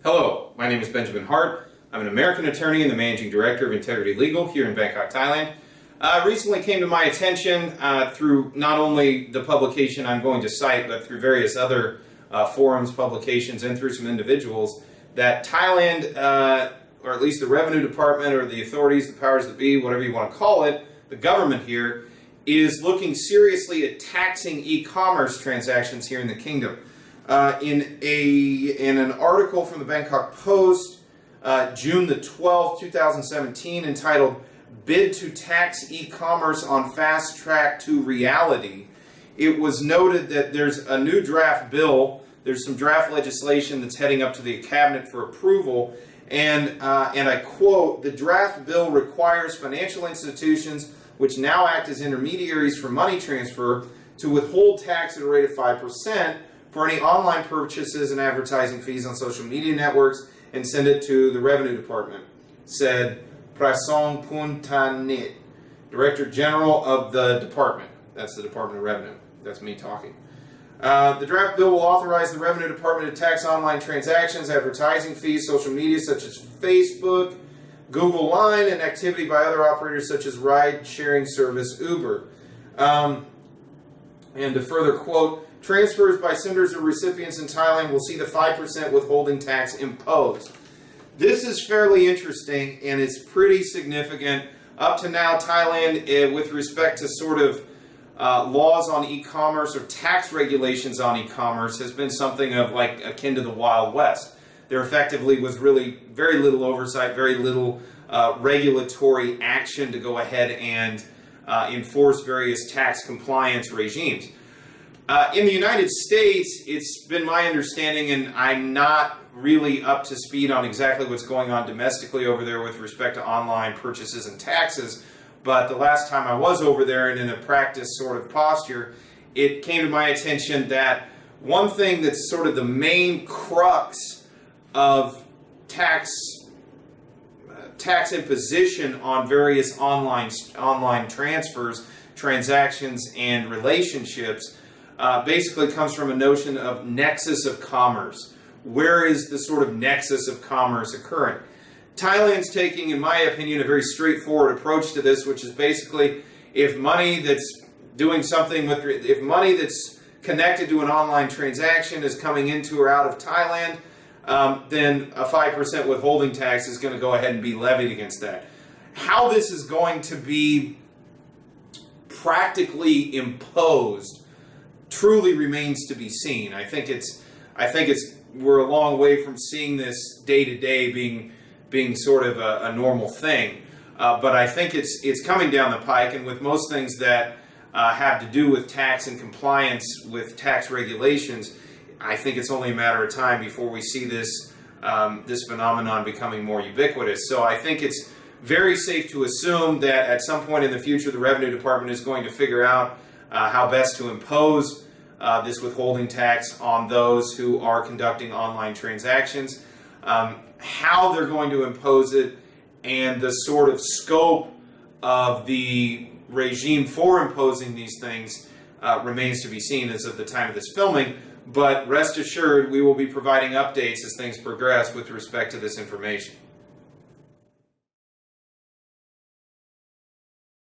Hello, my name is Benjamin Hart. I'm an American attorney and the managing director of Integrity Legal here in Bangkok, Thailand. Recently came to my attention through not only the publication I'm going to cite, but through various other forums, publications, and through some individuals, that Thailand, or at least the Revenue Department or the authorities, the powers that be, whatever you want to call it, the government here, is looking seriously at taxing e-commerce transactions here in the kingdom. In an article from the Bangkok Post, June the 12th, 2017, entitled "Bid to Tax E-Commerce on Fast Track to Reality," it was noted that there's a new draft bill, there's some draft legislation that's heading up to the cabinet for approval, and I quote, "The draft bill requires financial institutions which now act as intermediaries for money transfer to withhold tax at a rate of 5% for any online purchases and advertising fees on social media networks and send it to the Revenue Department," said Prasong Puntanit, Director General of the Department. That's the Department of Revenue. That's me talking. The draft bill will authorize the Revenue Department to tax online transactions, advertising fees, social media such as Facebook, Google Line, and activity by other operators such as ride-sharing service Uber. And to further quote, "Transfers by senders or recipients in Thailand will see the 5% withholding tax imposed." This is fairly interesting, and it's pretty significant. Up to now, Thailand, with respect to sort of laws on e-commerce or tax regulations on e-commerce, has been something of like akin to the Wild West. There effectively was really very little oversight, very little regulatory action to go ahead and enforce various tax compliance regimes. In the United States, it's been my understanding, and I'm not really up to speed on exactly what's going on domestically over there with respect to online purchases and taxes, but the last time I was over there and in a practice sort of posture, it came to my attention that one thing that's sort of the main crux of tax imposition on various online transfers, transactions, and relationships basically comes from a notion of nexus of commerce. Where is the sort of nexus of commerce occurring? Thailand's taking, in my opinion, a very straightforward approach to this, which is basically if money that's doing something with, if money that's connected to an online transaction is coming into or out of Thailand, then a 5% withholding tax is going to go ahead and be levied against that. How this is going to be practically imposed truly remains to be seen. I think we're a long way from seeing this day to day being sort of a normal thing. But I think it's coming down the pike, and with most things that have to do with tax and compliance with tax regulations, I think it's only a matter of time before we see this phenomenon becoming more ubiquitous. So I think it's very safe to assume that at some point in the future the Revenue Department is going to figure out how best to impose this withholding tax on those who are conducting online transactions. How they're going to impose it and the sort of scope of the regime for imposing these things remains to be seen as of the time of this filming. But rest assured, we will be providing updates as things progress with respect to this information.